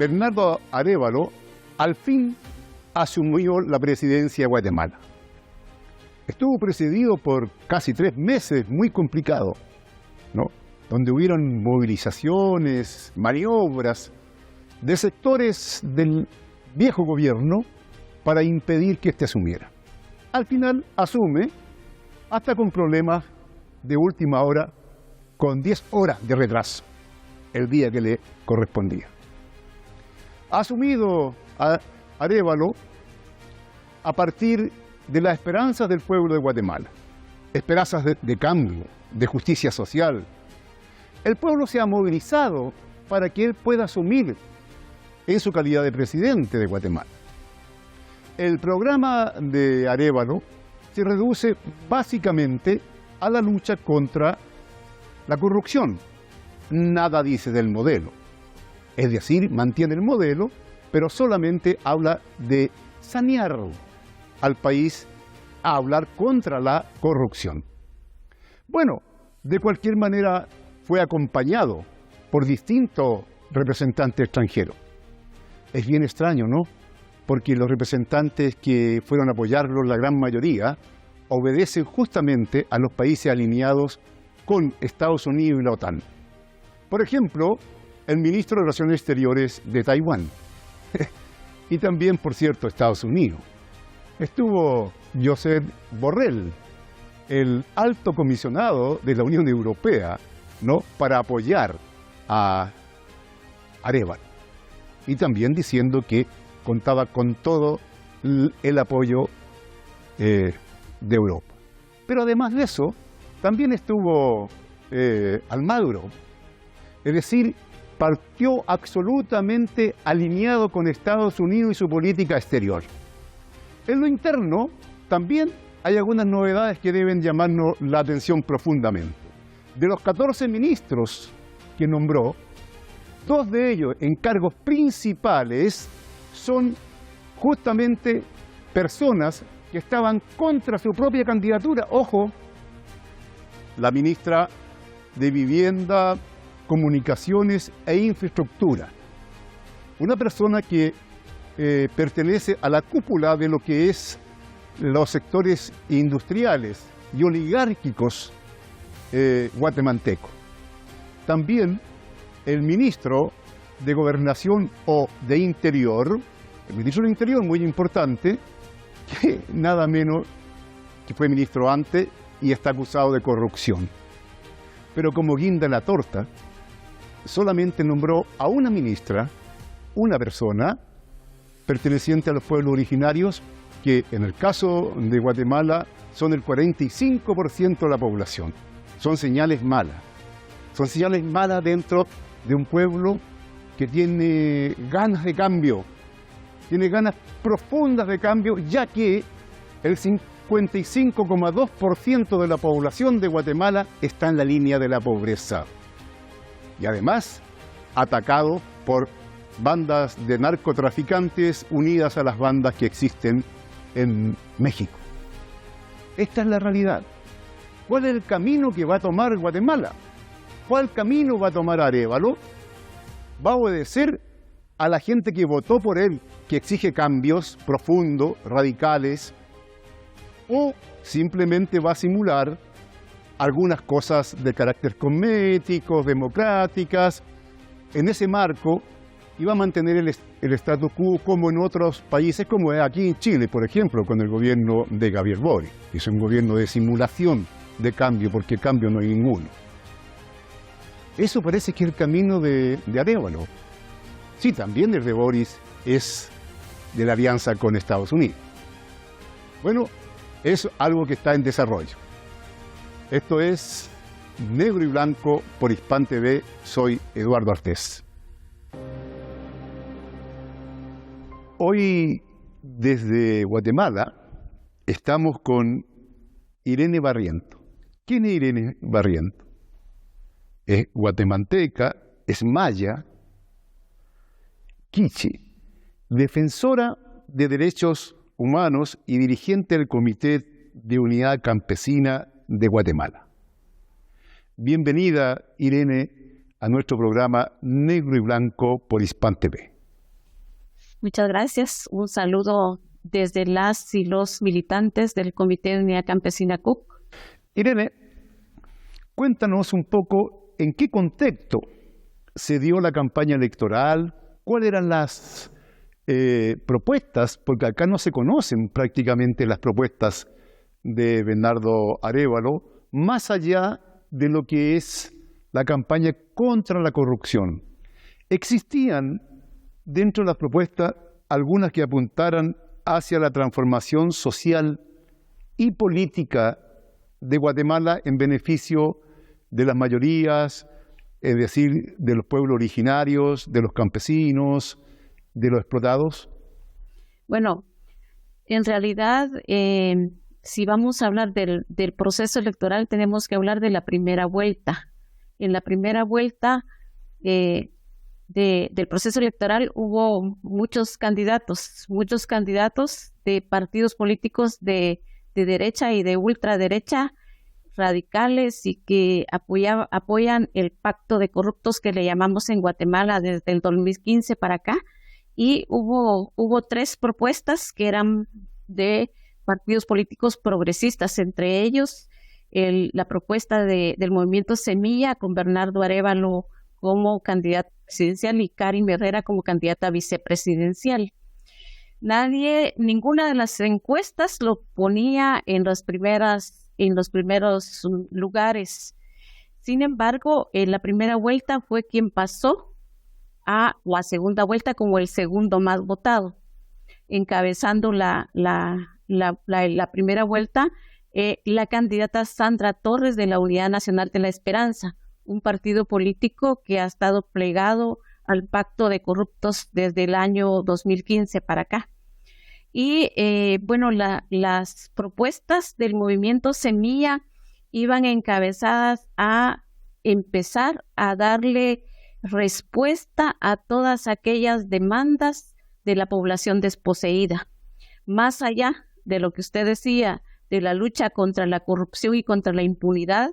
Bernardo Arévalo al fin asumió la presidencia de Guatemala. Estuvo presidido por casi 3 meses, muy complicado, ¿no? Donde hubieron movilizaciones, maniobras de sectores del viejo gobierno para impedir que éste asumiera. Al final asume, hasta con problemas de última hora, con 10 horas de retraso, el día que le correspondía. Ha asumido Arévalo a partir de las esperanzas del pueblo de Guatemala, esperanzas de cambio, de justicia social. El pueblo se ha movilizado para que él pueda asumir en su calidad de presidente de Guatemala. El programa de Arévalo se reduce básicamente a la lucha contra la corrupción. Nada dice del modelo. Es decir, mantiene el modelo, pero solamente habla de sanear al país, a hablar contra la corrupción. Bueno, de cualquier manera fue acompañado por distintos representantes extranjeros. Es bien extraño, ¿no? Porque los representantes que fueron a apoyarlo, la gran mayoría, obedecen justamente a los países alineados con Estados Unidos y la OTAN. Por ejemplo, el ministro de Relaciones Exteriores de Taiwán. Y también, por cierto, Estados Unidos. Estuvo Josep Borrell, el alto comisionado de la Unión Europea, ¿no?, para apoyar a Arévalo. Y también diciendo que contaba con todo el apoyo de Europa. Pero además de eso, también estuvo Almagro. Es decir, partió absolutamente alineado con Estados Unidos y su política exterior. En lo interno, también hay algunas novedades que deben llamarnos la atención profundamente. De los 14 ministros que nombró, 2 de ellos en cargos principales son justamente personas que estaban contra su propia candidatura. Ojo, la ministra de Vivienda, Comunicaciones e Infraestructura. Una persona que pertenece a la cúpula de lo que es los sectores industriales y oligárquicos guatemaltecos. También el ministro de Gobernación o de Interior, el ministro de Interior muy importante, que nada menos que fue ministro antes y está acusado de corrupción. Pero como guinda en la torta, solamente nombró a una ministra, una persona perteneciente a los pueblos originarios, que en el caso de Guatemala son el 45% de la población. Son señales malas. Son señales malas dentro de un pueblo que tiene ganas de cambio, tiene ganas profundas de cambio, ya que el 55,2% de la población de Guatemala está en la línea de la pobreza. Y además, atacado por bandas de narcotraficantes unidas a las bandas que existen en México. Esta es la realidad. ¿Cuál es el camino que va a tomar Guatemala? ¿Cuál camino va a tomar Arévalo? ¿Va a obedecer a la gente que votó por él, que exige cambios profundos, radicales? ¿O simplemente va a simular algunas cosas de carácter cosmético, democráticas, en ese marco, y va a mantener el status quo como en otros países, como es aquí en Chile, por ejemplo, con el gobierno de Gabriel Boric? Es un gobierno de simulación de cambio, porque cambio no hay ninguno. Eso parece que es el camino de Arévalo. Sí, también el de Boric es de la alianza con Estados Unidos. Bueno, es algo que está en desarrollo. Esto es Negro y Blanco por Hispam TV. Soy Eduardo Artés. Hoy, desde Guatemala, estamos con Irene Barriento. ¿Quién es Irene Barriento? Es guatemalteca, es maya, quiche, defensora de derechos humanos y dirigente del Comité de Unidad Campesina de Guatemala. Bienvenida, Irene, a nuestro programa Negro y Blanco por Hispam TV. Muchas gracias. Un saludo desde las y los militantes del Comité de Unidad Campesina CUC. Irene, cuéntanos un poco en qué contexto se dio la campaña electoral, cuáles eran las propuestas, porque acá no se conocen prácticamente las propuestas de Bernardo Arévalo, más allá de lo que es la campaña contra la corrupción. ¿Existían dentro de las propuestas algunas que apuntaran hacia la transformación social y política de Guatemala en beneficio de las mayorías, es decir, de los pueblos originarios, de los campesinos, de los explotados? Bueno, en realidad, si vamos a hablar del proceso electoral, tenemos que hablar de la primera vuelta. En la primera vuelta del proceso electoral hubo muchos candidatos de partidos políticos de derecha y de ultraderecha, radicales y que apoyan el pacto de corruptos que le llamamos en Guatemala desde el 2015 para acá. Y hubo 3 propuestas que eran de partidos políticos progresistas, entre ellos la propuesta del Movimiento Semilla con Bernardo Arévalo como candidato presidencial y Karin Herrera como candidata vicepresidencial. Ninguna de las encuestas lo ponía en los primeros lugares. Sin embargo, en la primera vuelta fue quien pasó a la segunda vuelta como el segundo más votado, encabezando la primera vuelta la candidata Sandra Torres de la Unidad Nacional de la Esperanza, un partido político que ha estado plegado al pacto de corruptos desde el año 2015 para acá. Y las propuestas del movimiento Semilla iban encabezadas a empezar a darle respuesta a todas aquellas demandas de la población desposeída. Más allá de lo que usted decía, de la lucha contra la corrupción y contra la impunidad,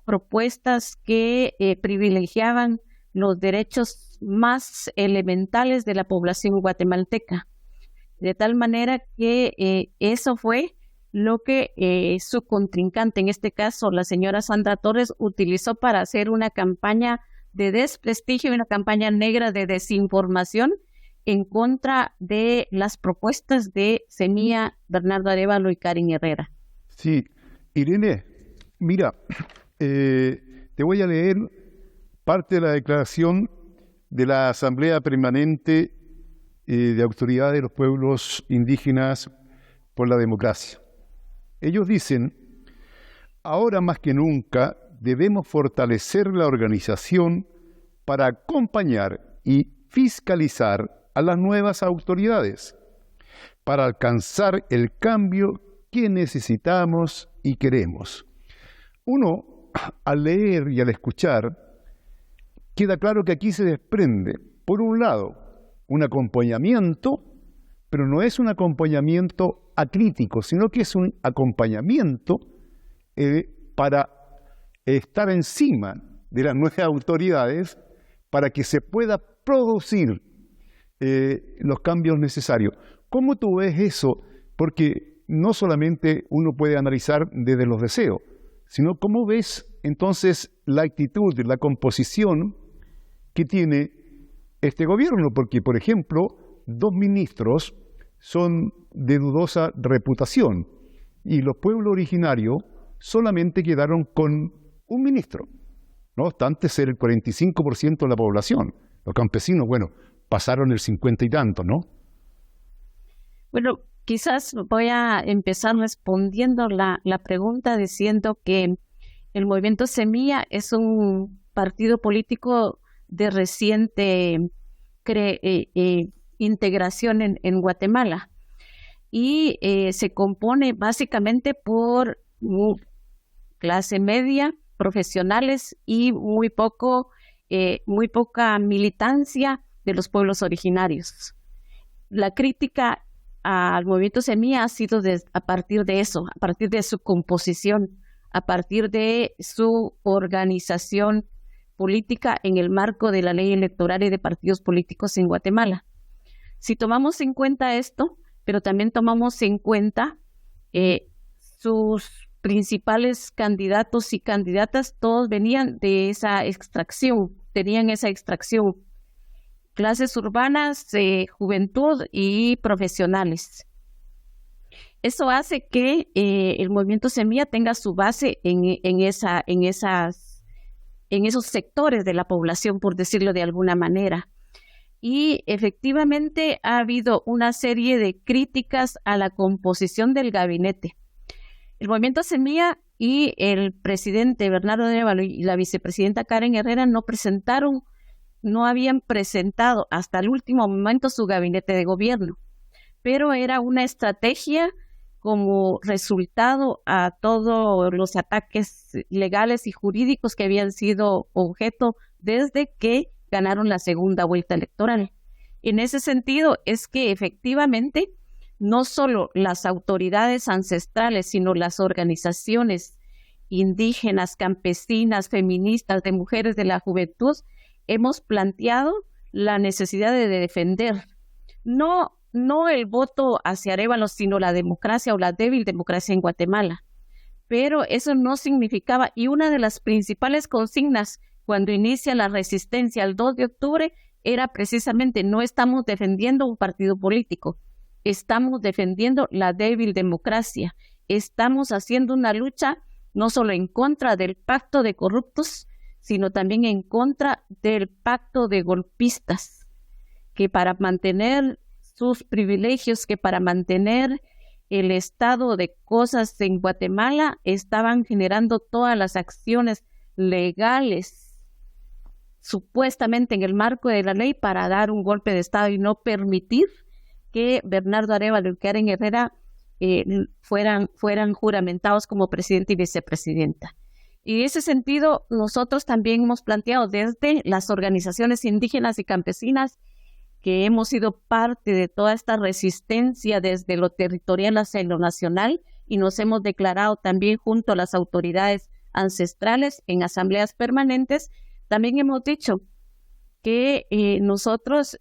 propuestas que privilegiaban los derechos más elementales de la población guatemalteca. De tal manera que eso fue lo que su contrincante, en este caso la señora Sandra Torres, utilizó para hacer una campaña de desprestigio y una campaña negra de desinformación en contra de las propuestas de Semilla, Bernardo Arévalo y Karin Herrera. Sí, Irene, mira, te voy a leer parte de la declaración de la Asamblea Permanente de Autoridad de los Pueblos Indígenas por la Democracia. Ellos dicen: ahora más que nunca debemos fortalecer la organización para acompañar y fiscalizar a las nuevas autoridades, para alcanzar el cambio que necesitamos y queremos. Uno, al leer y al escuchar, queda claro que aquí se desprende, por un lado, un acompañamiento, pero no es un acompañamiento acrítico, sino que es un acompañamiento para estar encima de las nuevas autoridades para que se pueda producir los cambios necesarios. ¿Cómo tú ves eso? Porque no solamente uno puede analizar desde los deseos, sino cómo ves entonces la actitud, la composición que tiene este gobierno. Porque, por ejemplo, 2 ministros son de dudosa reputación y los pueblos originarios solamente quedaron con un ministro, no obstante ser el 45% de la población. Los campesinos, bueno, pasaron el 50 y tanto, ¿no? Bueno, quizás voy a empezar respondiendo la pregunta diciendo que el Movimiento Semilla es un partido político de reciente integración en Guatemala y se compone básicamente por clase media, profesionales y muy poca militancia de los pueblos originarios. La crítica al movimiento Semilla ha sido a partir de eso, a partir de su composición, a partir de su organización política en el marco de la ley electoral y de partidos políticos en Guatemala. Si tomamos en cuenta esto, pero también tomamos en cuenta sus principales candidatos y candidatas, todos venían de esa extracción, tenían esa extracción. Clases urbanas, juventud y profesionales. Eso hace que el movimiento Semilla tenga su base en esos sectores de la población, por decirlo de alguna manera. Y efectivamente ha habido una serie de críticas a la composición del gabinete. El movimiento Semilla y el presidente Bernardo Arévalo y la vicepresidenta Karen Herrera no habían presentado hasta el último momento su gabinete de gobierno, pero era una estrategia como resultado a todos los ataques legales y jurídicos que habían sido objeto desde que ganaron la segunda vuelta electoral. En ese sentido es que efectivamente no solo las autoridades ancestrales, sino las organizaciones indígenas, campesinas, feministas, de mujeres, de la juventud, hemos planteado la necesidad de defender no el voto hacia Arévalo, sino la democracia o la débil democracia en Guatemala. Pero eso no significaba, y una de las principales consignas cuando inicia la resistencia el 2 de octubre era precisamente: no estamos defendiendo un partido político, estamos defendiendo la débil democracia, estamos haciendo una lucha no solo en contra del pacto de corruptos, sino también en contra del pacto de golpistas, que para mantener sus privilegios, que para mantener el estado de cosas en Guatemala estaban generando todas las acciones legales, supuestamente en el marco de la ley, para dar un golpe de estado y no permitir que Bernardo Arévalo y Karen Herrera fueran juramentados como presidente y vicepresidenta. Y en ese sentido, nosotros también hemos planteado desde las organizaciones indígenas y campesinas, que hemos sido parte de toda esta resistencia desde lo territorial hacia lo nacional, y nos hemos declarado también junto a las autoridades ancestrales en asambleas permanentes. También hemos dicho que nosotros,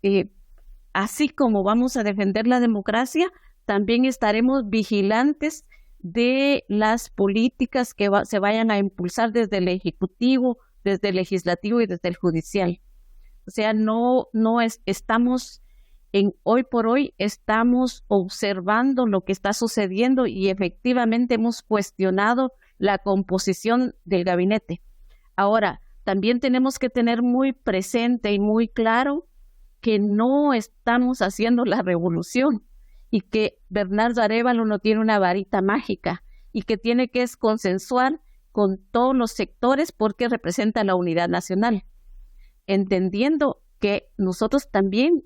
así como vamos a defender la democracia, también estaremos vigilantes de las políticas que se vayan a impulsar desde el Ejecutivo, desde el Legislativo y desde el Judicial. O sea, hoy por hoy estamos observando lo que está sucediendo y efectivamente hemos cuestionado la composición del gabinete. Ahora, también tenemos que tener muy presente y muy claro que no estamos haciendo la revolución y que Bernardo Arévalo no tiene una varita mágica y que tiene que consensuar con todos los sectores porque representa la unidad nacional, entendiendo que nosotros también,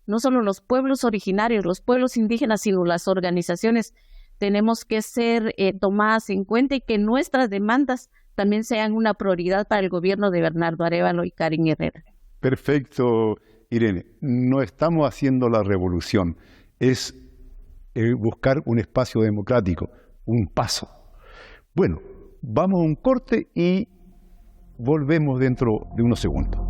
no solo los pueblos originarios, los pueblos indígenas, sino las organizaciones, tenemos que ser tomadas en cuenta y que nuestras demandas también sean una prioridad para el gobierno de Bernardo Arévalo y Karen Herrera. Perfecto, Irene. No estamos haciendo la revolución, es buscar un espacio democrático, un paso. Bueno, vamos a un corte y volvemos dentro de unos segundos.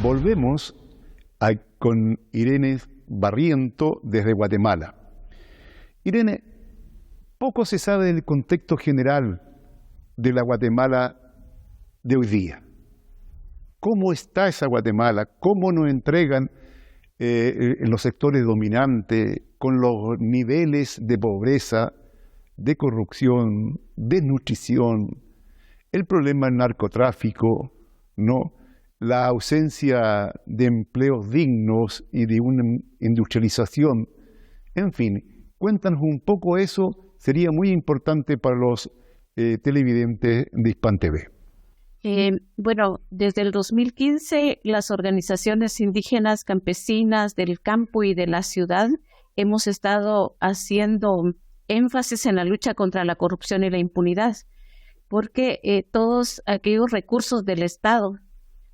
Volvemos con Irene Barriento desde Guatemala. Irene, poco se sabe del contexto general de la Guatemala de hoy día. ¿Cómo está esa Guatemala? ¿Cómo nos entregan en los sectores dominantes, con los niveles de pobreza, de corrupción, desnutrición, el problema del narcotráfico, ¿no? la ausencia de empleos dignos y de una industrialización. En fin, cuéntanos un poco eso, sería muy importante para los televidentes de Hispan TV. Bueno, desde el 2015 las organizaciones indígenas campesinas del campo y de la ciudad hemos estado haciendo énfasis en la lucha contra la corrupción y la impunidad, porque todos aquellos recursos del Estado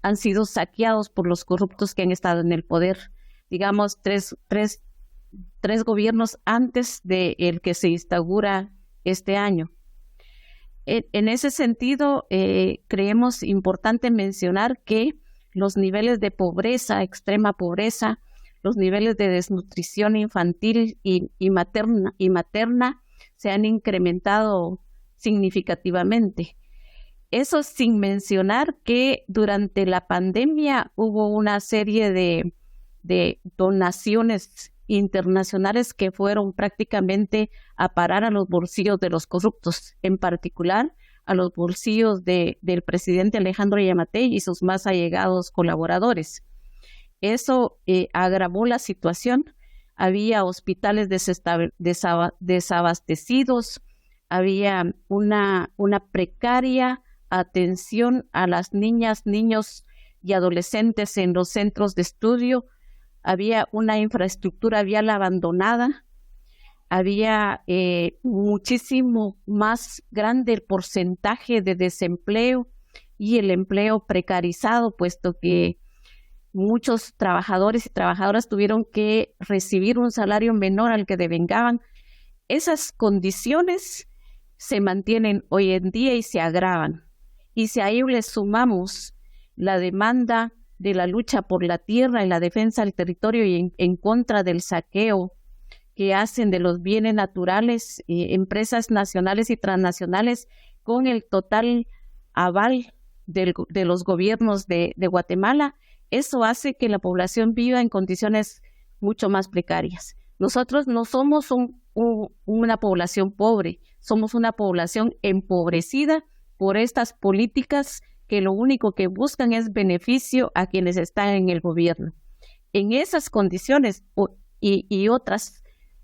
han sido saqueados por los corruptos que han estado en el poder. Digamos, tres gobiernos antes del que se instaura este año. En ese sentido, creemos importante mencionar que los niveles de pobreza, extrema pobreza, los niveles de desnutrición infantil y materna se han incrementado significativamente. Eso sin mencionar que durante la pandemia hubo una serie de donaciones internacionales que fueron prácticamente a parar a los bolsillos de los corruptos, en particular a los bolsillos del presidente Alejandro Yamatei y sus más allegados colaboradores. Eso agravó la situación. Había hospitales desabastecidos, había una precaria atención a las niñas, niños y adolescentes en los centros de estudio, había una infraestructura vial abandonada, había muchísimo más grande el porcentaje de desempleo y el empleo precarizado, puesto que muchos trabajadores y trabajadoras tuvieron que recibir un salario menor al que devengaban. Esas condiciones se mantienen hoy en día y se agravan. Y si a ello le sumamos la demanda de la lucha por la tierra y la defensa del territorio y en contra del saqueo que hacen de los bienes naturales, empresas nacionales y transnacionales, con el total aval de los gobiernos de Guatemala, eso hace que la población viva en condiciones mucho más precarias. Nosotros no somos una población pobre, somos una población empobrecida por estas políticas que lo único que buscan es beneficio a quienes están en el gobierno. En esas condiciones y otras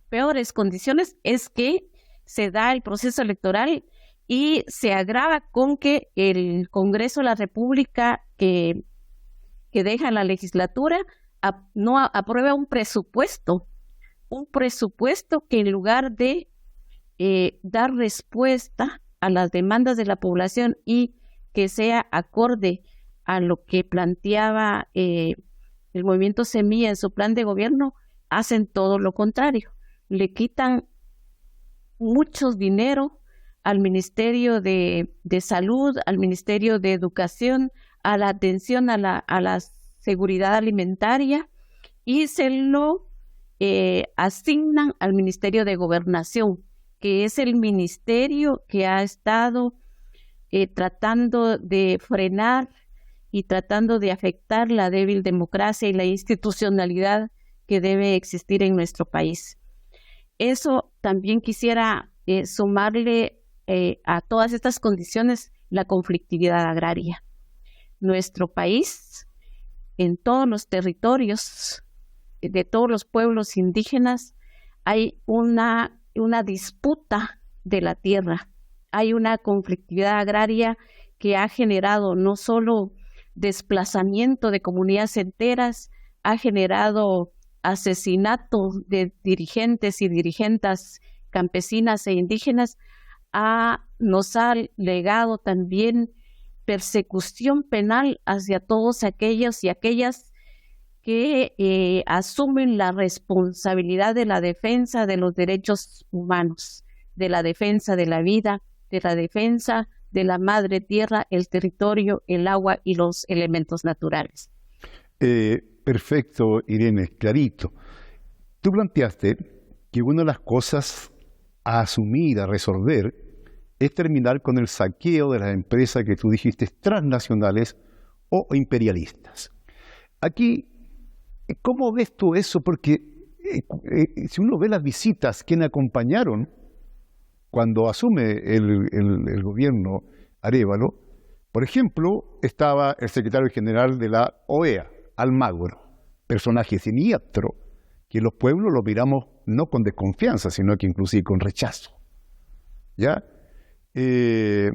peores condiciones es que se da el proceso electoral y se agrava con que el Congreso de la República que deja la legislatura no aprueba un presupuesto que en lugar de dar respuesta a las demandas de la población y que sea acorde a lo que planteaba el Movimiento Semilla en su plan de gobierno, hacen todo lo contrario. Le quitan mucho dinero al Ministerio de Salud, al Ministerio de Educación, a la atención a la seguridad alimentaria y se lo asignan al Ministerio de Gobernación, que es el ministerio que ha estado tratando de frenar y tratando de afectar la débil democracia y la institucionalidad que debe existir en nuestro país. Eso también quisiera sumarle a todas estas condiciones la conflictividad agraria. Nuestro país, en todos los territorios de todos los pueblos indígenas, hay una disputa de la tierra. Hay una conflictividad agraria que ha generado no solo desplazamiento de comunidades enteras, ha generado asesinatos de dirigentes y dirigentas campesinas e indígenas, nos ha legado también persecución penal hacia todos aquellos y aquellas que asumen la responsabilidad de la defensa de los derechos humanos, de la defensa de la vida, de la defensa de la madre tierra, el territorio, el agua y los elementos naturales. Perfecto, Irene, clarito. Tú planteaste que una de las cosas a asumir, a resolver, es terminar con el saqueo de las empresas que tú dijiste transnacionales o imperialistas. Aquí, ¿cómo ves tú eso? Porque si uno ve las visitas que acompañaron cuando asume el gobierno Arévalo, Por ejemplo, estaba el secretario general de la OEA, Almagro, personaje siniestro, que los pueblos lo miramos no con desconfianza, sino que inclusive con rechazo. ¿Ya? Y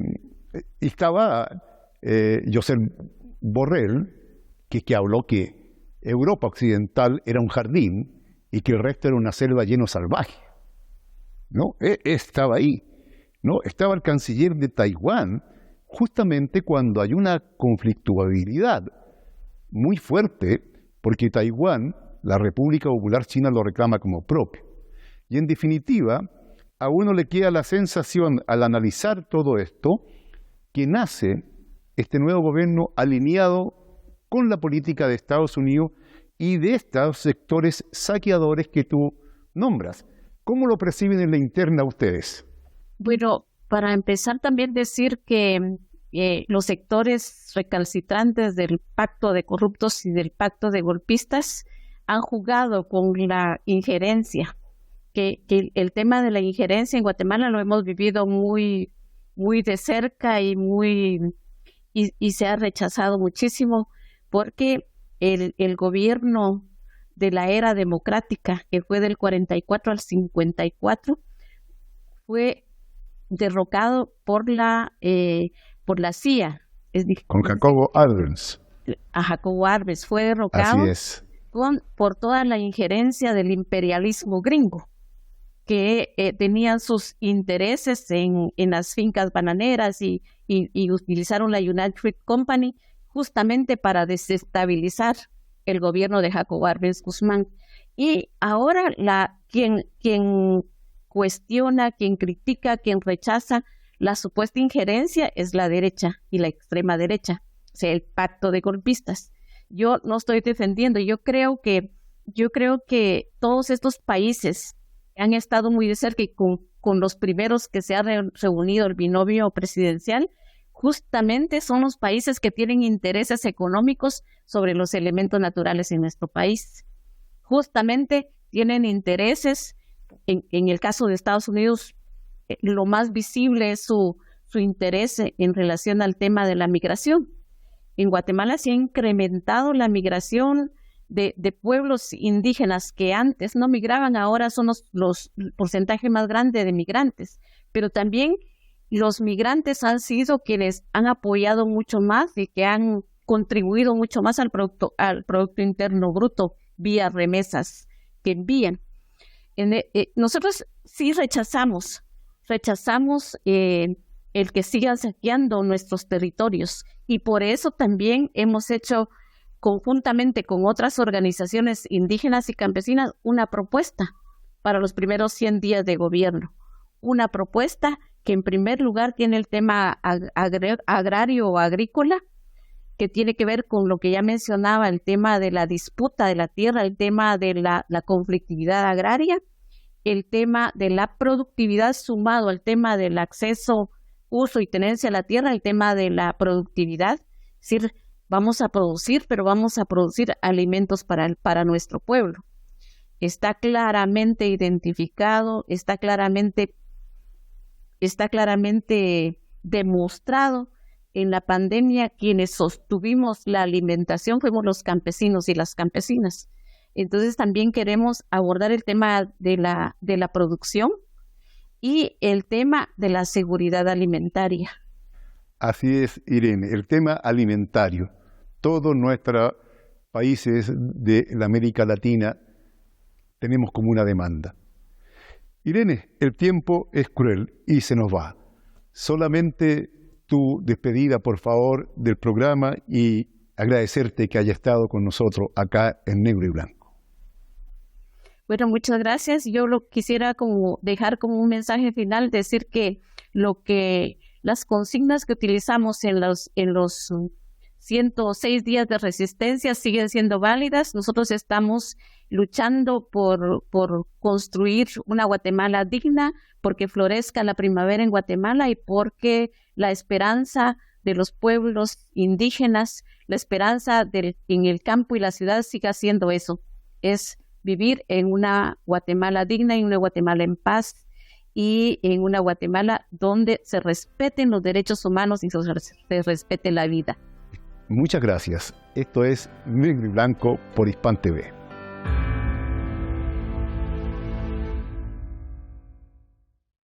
estaba Josep Borrell, que habló que Europa Occidental era un jardín y que el resto era una selva lleno salvaje. ¿No? Estaba ahí. ¿No? Estaba el canciller de Taiwán, justamente cuando hay una conflictualidad muy fuerte, porque Taiwán, la República Popular China, lo reclama como propio. Y en definitiva, a uno le queda la sensación, al analizar todo esto, que nace este nuevo gobierno alineado con la política de Estados Unidos y de estos sectores saqueadores que tú nombras. ¿Cómo lo perciben en la interna ustedes? Bueno, para empezar también decir que los sectores recalcitrantes del pacto de corruptos y del pacto de golpistas han jugado con la injerencia, que el tema de la injerencia en Guatemala lo hemos vivido muy de cerca y se ha rechazado muchísimo porque el gobierno de la era democrática, que fue del 44 al 54, fue derrocado por la CIA. Con Jacobo Arbenz. A Jacobo Arbenz fue derrocado. Así es. Por toda la injerencia del imperialismo gringo, que tenían sus intereses en las fincas bananeras y utilizaron la United Fruit Company justamente para desestabilizar el gobierno de Jacobo Arbenz Guzmán. Y ahora quien cuestiona, quien critica, quien rechaza la supuesta injerencia es la derecha y la extrema derecha, o sea, el pacto de golpistas. Yo no estoy defendiendo, yo creo que todos estos países han estado muy de cerca y con los primeros que se ha reunido el binomio presidencial, justamente son los países que tienen intereses económicos sobre los elementos naturales en nuestro país. Justamente tienen intereses, en el caso de Estados Unidos, lo más visible es su interés en relación al tema de la migración. En Guatemala se ha incrementado la migración de pueblos indígenas que antes no migraban, ahora son los porcentajes más grandes de migrantes, pero también los migrantes han sido quienes han apoyado mucho más y que han contribuido mucho más al Producto Interno Bruto vía remesas que envían. Nosotros sí rechazamos el que sigan saqueando nuestros territorios y por eso también hemos hecho conjuntamente con otras organizaciones indígenas y campesinas una propuesta para los primeros 100 días de gobierno. Una propuesta que en primer lugar tiene el tema agrario o agrícola, que tiene que ver con lo que ya mencionaba, el tema de la disputa de la tierra, el tema de la conflictividad agraria, el tema de la productividad sumado al tema del acceso, uso y tenencia de la tierra, el tema de la productividad, es decir, vamos a producir, pero vamos a producir alimentos para nuestro pueblo. Está claramente identificado, está claramente demostrado. En la pandemia, quienes sostuvimos la alimentación fuimos los campesinos y las campesinas. Entonces también queremos abordar el tema de la producción y el tema de la seguridad alimentaria. Así es, Irene, el tema alimentario. Todos nuestros países de la América Latina tenemos como una demanda. Irene, el tiempo es cruel y se nos va. Solamente tu despedida, por favor, del programa y agradecerte que haya estado con nosotros acá en Negro y Blanco. Bueno, muchas gracias. Yo lo quisiera dejar como un mensaje final, decir que las consignas que utilizamos en los 106 días de resistencia siguen siendo válidas. Nosotros estamos luchando por construir una Guatemala digna, porque florezca la primavera en Guatemala y porque la esperanza de los pueblos indígenas, la esperanza en el campo y la ciudad siga siendo eso, es vivir en una Guatemala digna y una Guatemala en paz. y en una Guatemala donde se respeten los derechos humanos y se respete la vida. Muchas gracias. Esto es Negro y Blanco por Hispan TV.